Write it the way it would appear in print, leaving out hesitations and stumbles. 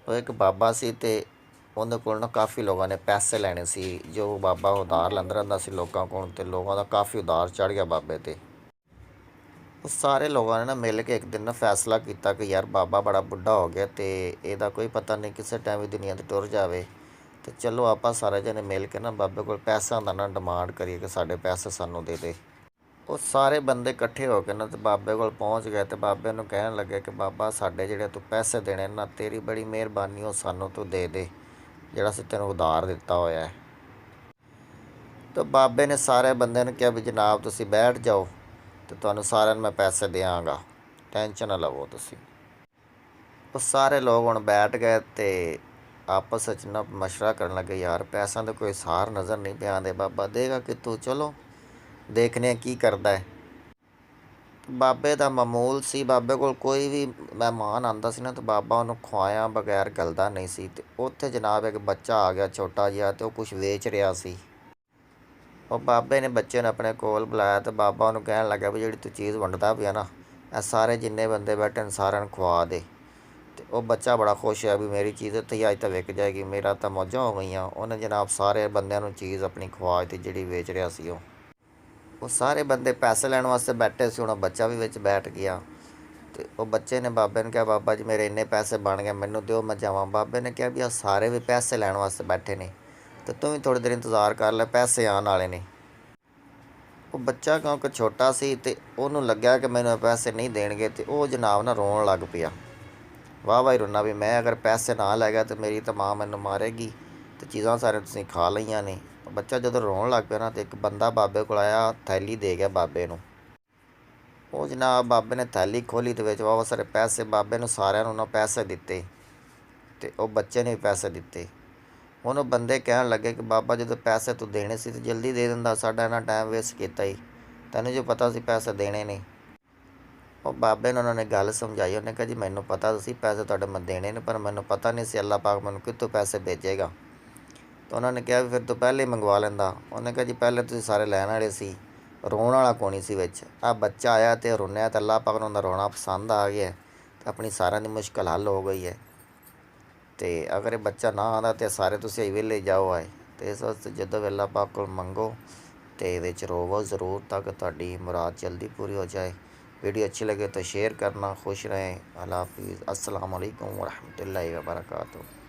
ਉਹ ਇੱਕ ਬਾਬਾ ਸੀ ਤੇ ਉਹਦੇ ਕੋਲ ਨਾ ਕਾਫੀ ਲੋਕਾਂ ਨੇ ਪੈਸੇ ਲੈਣੇ ਸੀ। ਜੋ ਬਾਬਾ ਉਧਾਰ ਲੈਂਦਾ ਰਹਿੰਦਾ ਸੀ ਲੋਕਾਂ ਕੋਲ, ਤੇ ਲੋਕਾਂ ਦਾ ਕਾਫੀ ਉਧਾਰ ਚੜ ਗਿਆ ਬਾਬੇ ਤੇ। ਉਹ ਸਾਰੇ ਲੋਕਾਂ ਨੇ ਨਾ ਮਿਲ ਕੇ ਇੱਕ ਦਿਨ ਨਾ ਫੈਸਲਾ ਕੀਤਾ ਕਿ ਯਾਰ ਬਾਬਾ ਬੜਾ ਬੁੱਢਾ ਹੋ ਗਿਆ ਤੇ ਇਹਦਾ ਕੋਈ ਪਤਾ ਨਹੀਂ, ਕਿਸੇ ਟਾਈਮ ਵੀ ਦੁਨੀਆ ਤੋਂ ਟੁਰ ਜਾਵੇ, ਤੇ ਚਲੋ ਆਪਾਂ ਸਾਰੇ ਜਣੇ ਮਿਲ ਕੇ ਨਾ ਬਾਬੇ ਕੋਲ ਪੈਸਿਆਂ ਦਾ ਨਾ ਡਿਮਾਂਡ ਕਰੀਏ ਕਿ ਸਾਡੇ ਪੈਸੇ ਸਾਨੂੰ ਦੇ ਦੇ। ਉਹ ਸਾਰੇ ਬੰਦੇ ਇਕੱਠੇ ਹੋ ਕੇ ਨਾ ਤੇ ਬਾਬੇ ਕੋਲ ਪਹੁੰਚ ਗਏ ਤੇ ਬਾਬੇ ਨੂੰ ਕਹਿਣ ਲੱਗੇ ਕਿ ਬਾਬਾ ਸਾਡੇ ਜਿਹੜੇ ਤੂੰ ਪੈਸੇ ਦੇਣੇ ਨਾ, ਤੇਰੀ ਬੜੀ ਮਿਹਰਬਾਨੀ, ਉਹ ਸਾਨੂੰ ਤੂੰ ਦੇ ਦੇ ਜਿਹੜਾ ਅਸੀਂ ਤੈਨੂੰ ਉਧਾਰ ਦਿੱਤਾ ਹੋਇਆ ਹੈ। ਤੇ ਬਾਬੇ ਨੇ ਸਾਰੇ ਬੰਦਿਆਂ ਨੂੰ ਕਿਹਾ ਵੀ ਜਨਾਬ ਤੁਸੀਂ ਬੈਠ ਜਾਓ ਤੇ ਤੁਹਾਨੂੰ ਸਾਰਿਆਂ ਨੂੰ ਮੈਂ ਪੈਸੇ ਦਿਆਂਗਾ, ਟੈਨਸ਼ਨ ਨਾ ਲਵੋ ਤੁਸੀਂ। ਉਹ ਸਾਰੇ ਲੋਕ ਹੁਣ ਬੈਠ ਗਏ ਤੇ ਆਪਸ ਵਿੱਚ ਨਾ ਮਸ਼ਵਰਾ ਕਰਨ ਲੱਗੇ, ਯਾਰ ਪੈਸਿਆਂ ਦਾ ਕੋਈ ਸਾਰ ਨਜ਼ਰ ਨਹੀਂ ਪਿਆ ਆਉਂਦੇ, ਬਾਬਾ ਦੇਗਾ ਕਿੱਥੋਂ, ਚਲੋ ਦੇਖਦੇ ਹਾਂ ਕੀ ਕਰਦਾ ਹੈ। ਬਾਬੇ ਦਾ ਮਾਮੂਲ ਸੀ, ਬਾਬੇ ਕੋਲ ਕੋਈ ਵੀ ਮਹਿਮਾਨ ਆਉਂਦਾ ਸੀ ਨਾ ਤਾਂ ਬਾਬਾ ਉਹਨੂੰ ਖਵਾਇਆ ਬਗੈਰ ਗਲਦਾ ਨਹੀਂ ਸੀ। ਤੇ ਉੱਥੇ ਜਨਾਬ ਇੱਕ ਬੱਚਾ ਆ ਗਿਆ ਛੋਟਾ ਜਿਹਾ, ਤੇ ਉਹ ਕੁਛ ਵੇਚ ਰਿਹਾ ਸੀ। ਉਹ ਬਾਬੇ ਨੇ ਬੱਚੇ ਨੂੰ ਆਪਣੇ ਕੋਲ ਬੁਲਾਇਆ ਤੇ ਬਾਬਾ ਉਹਨੂੰ ਕਹਿਣ ਲੱਗਾ ਵੀ ਜਿਹੜੀ ਤੂੰ ਚੀਜ਼ ਵੰਡਦਾ ਪਿਆ ਨਾ, ਇਹ ਸਾਰੇ ਜਿੰਨੇ ਬੰਦੇ ਬੈਠੇ ਨੇ ਸਾਰਿਆਂ ਨੂੰ ਖਵਾ ਦੇ। ਤੇ ਉਹ ਬੱਚਾ ਬੜਾ ਖੁਸ਼ ਹੋਇਆ ਵੀ ਮੇਰੀ ਚੀਜ਼ ਇੱਥੇ ਅੱਜ ਤਾਂ ਵਿਕ ਜਾਏਗੀ, ਮੇਰਾ ਤਾਂ ਮੌਜਾਂ ਹੋ ਗਈਆਂ। ਉਹਨੇ ਜਨਾਬ ਸਾਰੇ ਬੰਦਿਆਂ ਨੂੰ ਚੀਜ਼ ਆਪਣੀ ਖਵਾ ਦਿੱਤੀ ਜਿਹੜੀ ਵੇਚ ਰਿਹਾ ਸੀ। ਉਹ ਸਾਰੇ ਬੰਦੇ ਪੈਸੇ ਲੈਣ ਵਾਸਤੇ ਬੈਠੇ ਸੀ, ਹੁਣ ਉਹ ਬੱਚਾ ਵੀ ਵਿੱਚ ਬੈਠ ਗਿਆ। ਤੇ ਉਹ ਬੱਚੇ ਨੇ ਬਾਬੇ ਨੂੰ ਕਿਹਾ, ਬਾਬਾ ਜੀ ਮੇਰੇ ਇੰਨੇ ਪੈਸੇ ਬਣ ਗਏ, ਮੈਨੂੰ ਦਿਓ ਮੈਂ ਜਾਵਾਂ। ਬਾਬੇ ਨੇ ਕਿਹਾ ਵੀ ਆ ਸਾਰੇ ਵੀ ਪੈਸੇ ਲੈਣ ਵਾਸਤੇ ਬੈਠੇ ਨੇ, ਤੇ ਤੂੰ ਵੀ ਥੋੜ੍ਹੀ ਦੇਰ ਇੰਤਜ਼ਾਰ ਕਰ ਲੈ, ਪੈਸੇ ਆਉਣ ਵਾਲੇ ਨੇ। ਉਹ ਬੱਚਾ ਕਿਉਂਕਿ ਛੋਟਾ ਸੀ ਤੇ ਉਹਨੂੰ ਲੱਗਿਆ ਕਿ ਮੈਨੂੰ ਪੈਸੇ ਨਹੀਂ ਦੇਣਗੇ, ਤੇ ਉਹ ਜਨਾਬ ਨਾ ਰੋਣ ਲੱਗ ਪਿਆ, ਵਾਹ ਵਾਹ ਰੋਣਾ ਵੀ ਮੈਂ ਅਗਰ ਪੈਸੇ ਨਾ ਲੈ ਗਿਆ ਤਾਂ ਮੇਰੀ ਤਾਂ ਮਾਂ ਮੈਨੂੰ ਮਾਰੇਗੀ, ਤੇ ਚੀਜ਼ਾਂ ਸਾਰੇ ਤੁਸੀਂ ਖਾ ਲਈਆਂ ਨੇ। ਬੱਚਾ ਜਦੋਂ ਰੋਣ ਲੱਗ ਪਿਆ ਨਾ, ਤੇ ਇੱਕ ਬੰਦਾ ਬਾਬੇ ਕੋਲ ਆਇਆ, ਥੈਲੀ ਦੇ ਗਿਆ ਬਾਬੇ ਨੂੰ। ਉਹ ਜਨਾਬ ਬਾਬੇ ਨੇ ਥੈਲੀ ਖੋਲ੍ਹੀ ਤੇ ਵਿੱਚ ਬਹੁਤ ਸਾਰੇ ਪੈਸੇ, ਬਾਬੇ ਨੂੰ ਸਾਰਿਆਂ ਨੂੰ ਨਾ ਪੈਸੇ ਦਿੱਤੇ ਤੇ ਉਹ ਬੱਚੇ ਨੇ ਵੀ ਪੈਸੇ ਦਿੱਤੇ। ਹੁਣ ਉਹ ਬੰਦੇ ਕਹਿਣ ਲੱਗੇ ਕਿ ਬਾਬਾ ਜਦੋਂ ਪੈਸੇ ਤੂੰ ਦੇਣੇ ਸੀ ਤਾਂ ਜਲਦੀ ਦੇ ਦਿੰਦਾ, ਸਾਡਾ ਇੰਨਾ ਟਾਈਮ ਵੇਸਟ ਕੀਤਾ ਹੀ, ਤੈਨੂੰ ਜੋ ਪਤਾ ਸੀ ਪੈਸੇ ਦੇਣੇ ਨੇ। ਉਹ ਬਾਬੇ ਨੂੰ ਉਹਨਾਂ ਨੇ ਗੱਲ ਸਮਝਾਈ, ਉਹਨੇ ਕਿਹਾ ਜੀ ਮੈਨੂੰ ਪਤਾ ਸੀ ਪੈਸੇ ਤੁਹਾਡੇ ਮੈਂ ਦੇਣੇ ਨੇ, ਪਰ ਮੈਨੂੰ ਪਤਾ ਨਹੀਂ ਸੀ ਅੱਲਾਹ ਪਾਕ ਮੈਨੂੰ ਕਿੱਥੋਂ ਪੈਸੇ ਭੇਜੇਗਾ। ਤਾਂ ਉਹਨਾਂ ਨੇ ਕਿਹਾ ਵੀ ਫਿਰ ਤੂੰ ਪਹਿਲੇ ਹੀ ਮੰਗਵਾ ਲੈਂਦਾ। ਉਹਨੇ ਕਿਹਾ ਜੀ ਪਹਿਲੇ ਤੁਸੀਂ ਸਾਰੇ ਲੈਣ ਵਾਲੇ ਸੀ, ਰੋਣ ਵਾਲਾ ਕੌਣ ਸੀ ਵਿੱਚ, ਆਹ ਬੱਚਾ ਆਇਆ ਤੇ ਰੋਣਿਆ ਤਾਂ ਅੱਲਾਹ ਪਾਕ ਨੂੰ ਉਹਦਾ ਰੋਣਾ ਪਸੰਦ ਆ ਗਿਆ ਤੇ ਆਪਣੀ ਸਾਰਿਆਂ ਦੀ ਮੁਸ਼ਕਿਲ ਹੱਲ ਹੋ ਗਈ ਹੈ। ਤੇ ਅਗਰ ਇਹ ਬੱਚਾ ਨਾ ਆਉਂਦਾ ਤਾਂ ਸਾਰੇ ਤੁਸੀਂ ਵੇਲੇ ਜਾਓ ਆਏ। ਤੇ ਇਸ ਵਾਸਤੇ ਜਦੋਂ ਵੀ ਅੱਲਾਹ ਪਾਕ ਕੋਲ ਮੰਗੋ ਤੇ ਇਹਦੇ 'ਚ ਰੋਵੋ ਜ਼ਰੂਰ, ਤਾਂ ਕਿ ਤੁਹਾਡੀ ਮੁਰਾਦ ਜਲਦੀ ਪੂਰੀ ਹੋ ਜਾਏ। वीडियो अच्छी लगे तो शेयर करना। खुश रहें। अल्लाह हाफिज़। अस्सलाम वालेकुम वरहमतुल्लाहि वबरकातुहू।